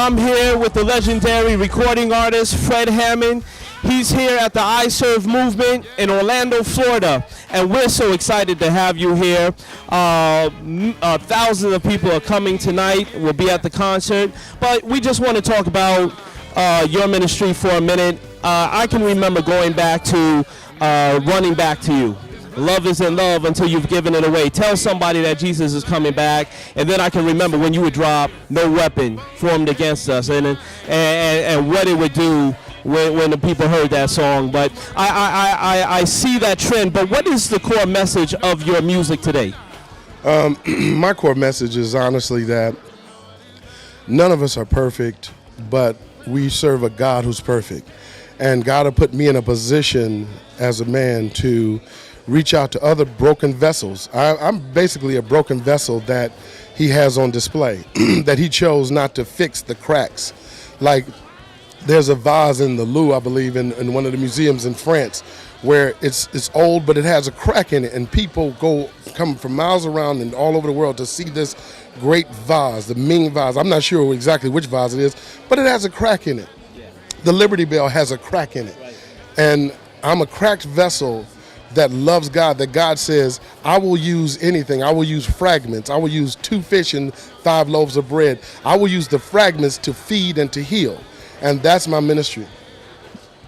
I'm here with the legendary recording artist Fred Hammond. He's here at the I Serve movement in Orlando, Florida, and we're so excited to have you here. Thousands of people are coming tonight. We'll be at the concert, but we just want to talk about your ministry for a minute. I can remember going back to Running Back to You. Love isn't love until you've given it away. Tell somebody that Jesus is coming back. And then I can remember when you would drop No Weapon Formed Against Us and what it would do when the people heard that song. But I see that trend. But what is the core message of your music today? My core message is honestly that none of us are perfect, but we serve a God who's perfect. And God has put me in a position as a man to reach out to other broken vessels. I'm basically a broken vessel that he has on display, that he chose not to fix the cracks. Like there's a vase in the Louvre, I believe, in one of the museums in France, where it's old, but it has a crack in it, and people come from miles around and all over the world to see this great vase, the Ming vase. I'm not sure exactly which vase it is, but it has a crack in it. Yeah. The Liberty Bell has a crack in it. Right. And I'm a cracked vessel that loves God, that God says, I will use anything. I will use fragments. I will use 2 fish and 5 loaves of bread. I will use the fragments to feed and to heal. And that's my ministry.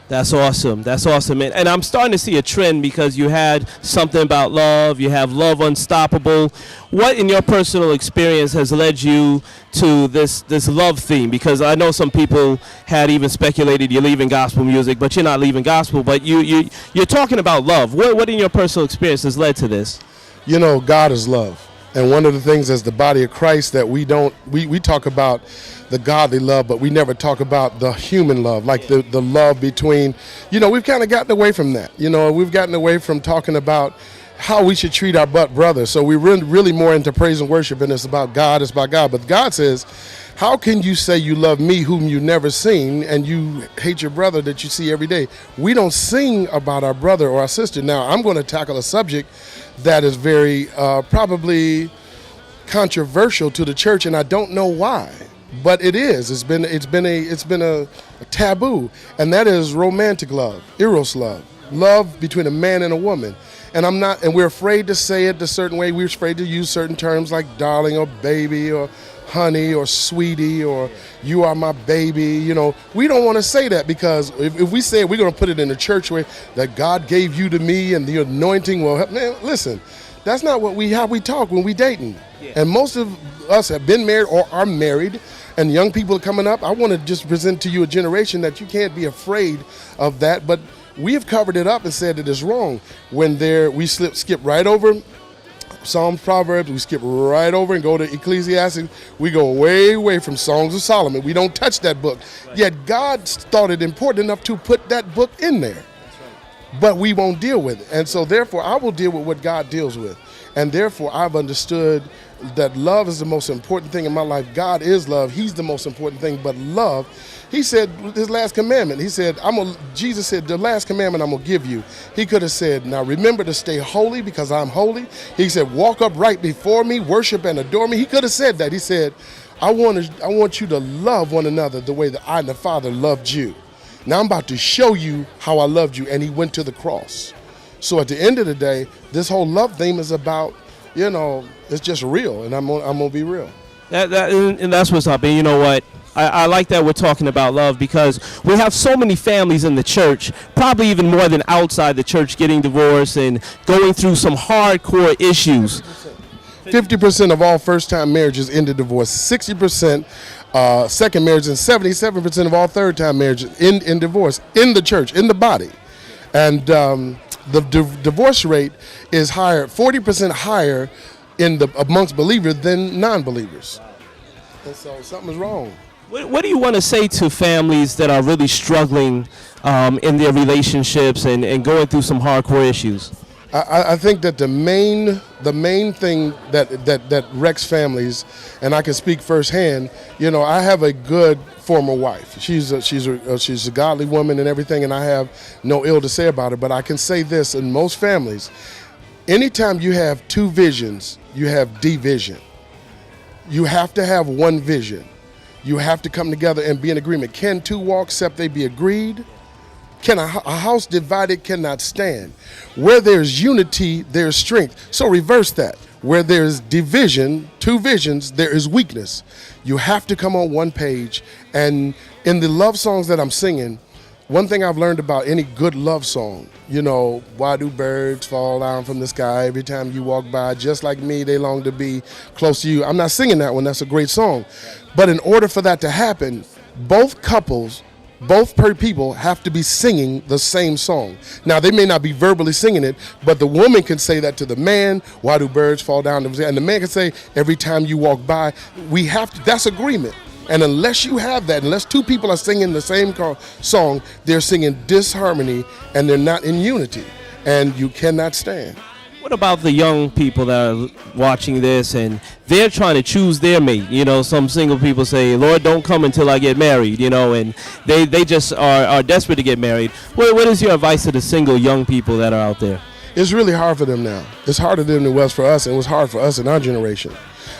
That's awesome. That's awesome. And I'm starting to see a trend because you had something about love. You have Love Unstoppable. What in your personal experience has led you to this love theme? Because I know some people had even speculated you're leaving gospel music, but you're not leaving gospel. But you're talking about love. What in your personal experience has led to this? You know, God is love. And one of the things as the body of Christ that we talk about the godly love, but we never talk about the human love, like the love between, we've kind of gotten away from that. We've gotten away from talking about how we should treat our brothers. So we're really more into praise and worship, and it's about God, it's about God. But God says, how can you say you love me whom you've never seen and you hate your brother that you see every day? We don't sing about our brother or our sister. Now, I'm going to tackle a subject that is very probably controversial to the church, and I don't know why. But it is. It's been a taboo, and that is romantic love, eros love between a man and a woman. And we're afraid to say it a certain way. We're afraid to use certain terms like darling or baby or honey or sweetie or you are my baby. We don't want to say that because if we say it, we're going to put it in the church way that God gave you to me and the anointing will help. Man, listen, that's not how we talk when we dating. Yeah. And most of us have been married or are married, and young people are coming up. I want to just present to you a generation that you can't be afraid of that, but we have covered it up and said it is wrong. When we skip right over Psalms, Proverbs, we skip right over and go to Ecclesiastes. We go way away from Songs of Solomon. We don't touch that book. Right. Yet God thought it important enough to put that book in there. Right. But we won't deal with it. And so therefore I will deal with what God deals with. And therefore I've understood that love is the most important thing in my life. God is love. He's the most important thing. But love, he said his last commandment, he said, Jesus said, the last commandment I'm going to give you. He could have said, now remember to stay holy because I'm holy. He said, walk upright before me, worship and adore me. He could have said that. He said, I want you to love one another the way that I and the Father loved you. Now I'm about to show you how I loved you. And he went to the cross. So at the end of the day, this whole love theme is about, it's just real, and I'm gonna be real. And that's what's up. And you know what? I like that we're talking about love because we have so many families in the church, probably even more than outside the church, getting divorced and going through some hardcore issues. 50% of all first-time marriages end in divorce. 60% second marriage, and 77% of all third-time marriages end in divorce in the church, in the body, and the divorce rate is higher, 40% higher amongst believers than non-believers. And so something's wrong. What do you want to say to families that are really struggling in their relationships and going through some hardcore issues? I think that the main thing that wrecks families, and I can speak firsthand. I have a good former wife. She's a godly woman and everything, and I have no ill to say about her. But I can say this: in most families, anytime you have 2 visions, you have division. You have to have one vision. You have to come together and be in agreement. Can two walk except they be agreed? Can a house divided cannot stand? Where there's unity, there's strength. So reverse that. Where there's division, two visions, there is weakness. You have to come on one page. And in the love songs that I'm singing, one thing I've learned about any good love song, you know, why do birds fall down from the sky every time you walk by? Just like me, they long to be close to you. I'm not singing that one. That's a great song. But in order for that to happen, both couples, both people have to be singing the same song. Now, they may not be verbally singing it, but the woman can say that to the man, why do birds fall down? And the man can say, every time you walk by, we have to, that's agreement. And unless you have that, unless two people are singing the same song, they're singing disharmony and they're not in unity. And you cannot stand. What about the young people that are watching this and they're trying to choose their mate? You know, some single people say, Lord, don't come until I get married, you know, and they just are desperate to get married. What is your advice to the single young people that are out there? It's really hard for them now. It's harder than it was for us, and it was hard for us in our generation.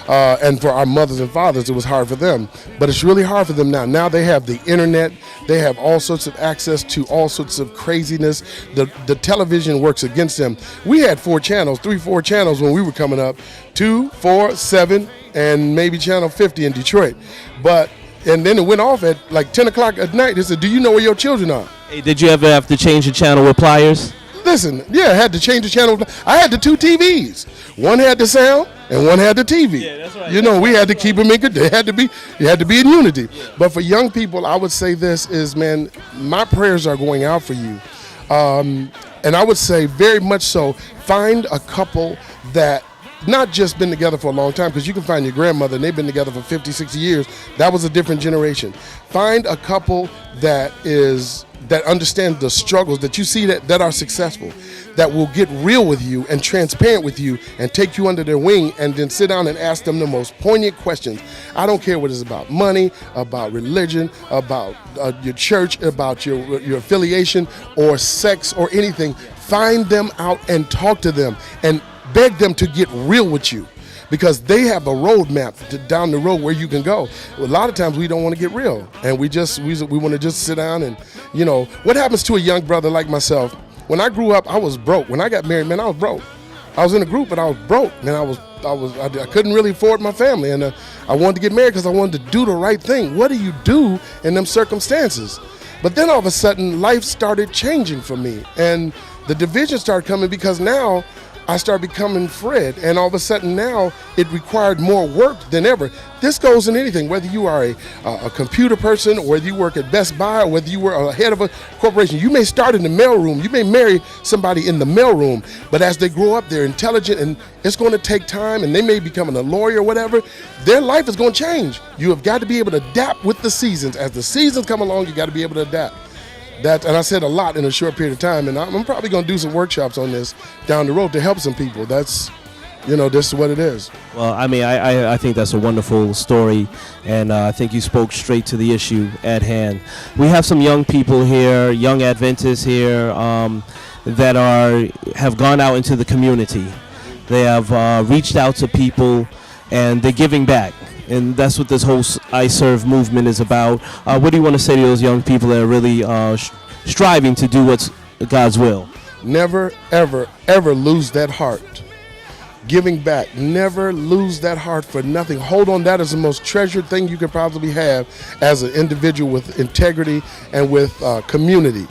And for our mothers and fathers, it was hard for them. But it's really hard for them now. Now they have the internet. They have all sorts of access to all sorts of craziness. The television works against them. We had 4 channels, 4 channels when we were coming up. 2, 4, 7, and maybe channel 50 in Detroit. And then it went off at like 10 o'clock at night. They said, do you know where your children are? Hey, did you ever have to change the channel with pliers? Listen, yeah, I had to change the channel. I had the 2 TVs. One had the sound and one had the TV. Yeah, that's right. You know, we had to keep them in good. You had to be in unity. Yeah. But for young people, I would say this is, man, my prayers are going out for you. And I would say very much so, find a couple that not just been together for a long time, because you can find your grandmother and they've been together for 50, 60 years. That was a different generation. Find a couple that understand the struggles that you see that are successful, that will get real with you and transparent with you and take you under their wing and then sit down and ask them the most poignant questions. I don't care what it's about, money, about religion, about your church, about your affiliation or sex or anything. Find them out and talk to them and beg them to get real with you, because they have a roadmap down the road where you can go. A lot of times we don't want to get real, and we want to just sit down and, you know, what happens to a young brother like myself? When I grew up, I was broke. When I got married, man, I was broke. I was in a group, but I was broke, and I couldn't really afford my family, and I wanted to get married because I wanted to do the right thing. What do you do in them circumstances? But then all of a sudden, life started changing for me, and the division started coming because now I started becoming Fred, and all of a sudden now it required more work than ever. This goes in anything, whether you are a computer person, or whether you work at Best Buy, or whether you were a head of a corporation. You may start in the mailroom, you may marry somebody in the mailroom, but as they grow up, they're intelligent, and it's going to take time, and they may become a lawyer or whatever. Their life is going to change. You have got to be able to adapt with the seasons. As the seasons come along, you got to be able to adapt. And I said a lot in a short period of time, and I'm probably going to do some workshops on this down the road to help some people. That's, you know, this is what it is. Well, I mean, I think that's a wonderful story, and I think you spoke straight to the issue at hand. We have some young people here, young Adventists here, that have gone out into the community. They have reached out to people, and they're giving back. And that's what this whole I Serve movement is about. What do you want to say to those young people that are really striving to do what's God's will? Never, ever, ever lose that heart. Giving back. Never lose that heart for nothing. Hold on. That is the most treasured thing you could probably have as an individual with integrity and with community.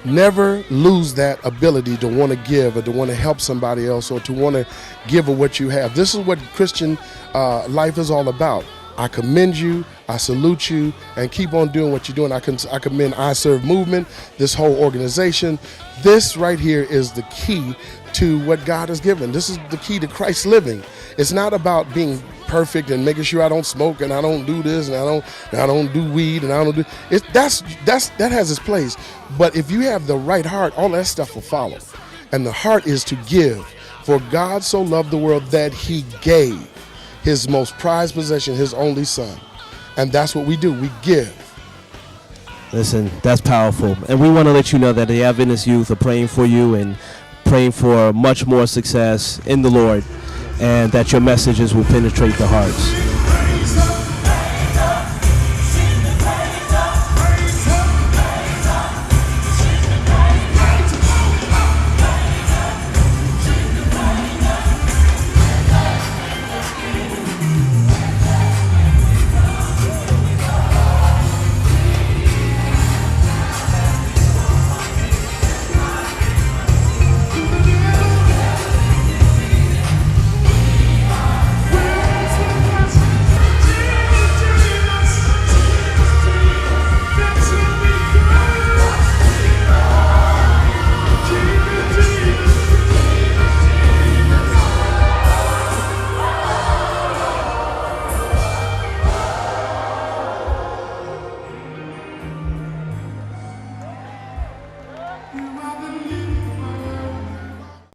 Never lose that ability to want to give, or to want to help somebody else, or to want to give of what you have. This is what Christian life is all about. I commend you, I salute you, and keep on doing what you're doing. I commend I Serve movement, this whole organization. This right here is the key to what God has given. This is the key to Christ living. It's not about being perfect and making sure I don't smoke and I don't do this and I don't do weed and I don't do it. That has its place. But if you have the right heart, all that stuff will follow. And the heart is to give. For God so loved the world that he gave his most prized possession, his only son. And that's what we do. We give. Listen, that's powerful. And we want to let you know that the Adventist youth are praying for you and praying for much more success in the Lord, and that your messages will penetrate the hearts.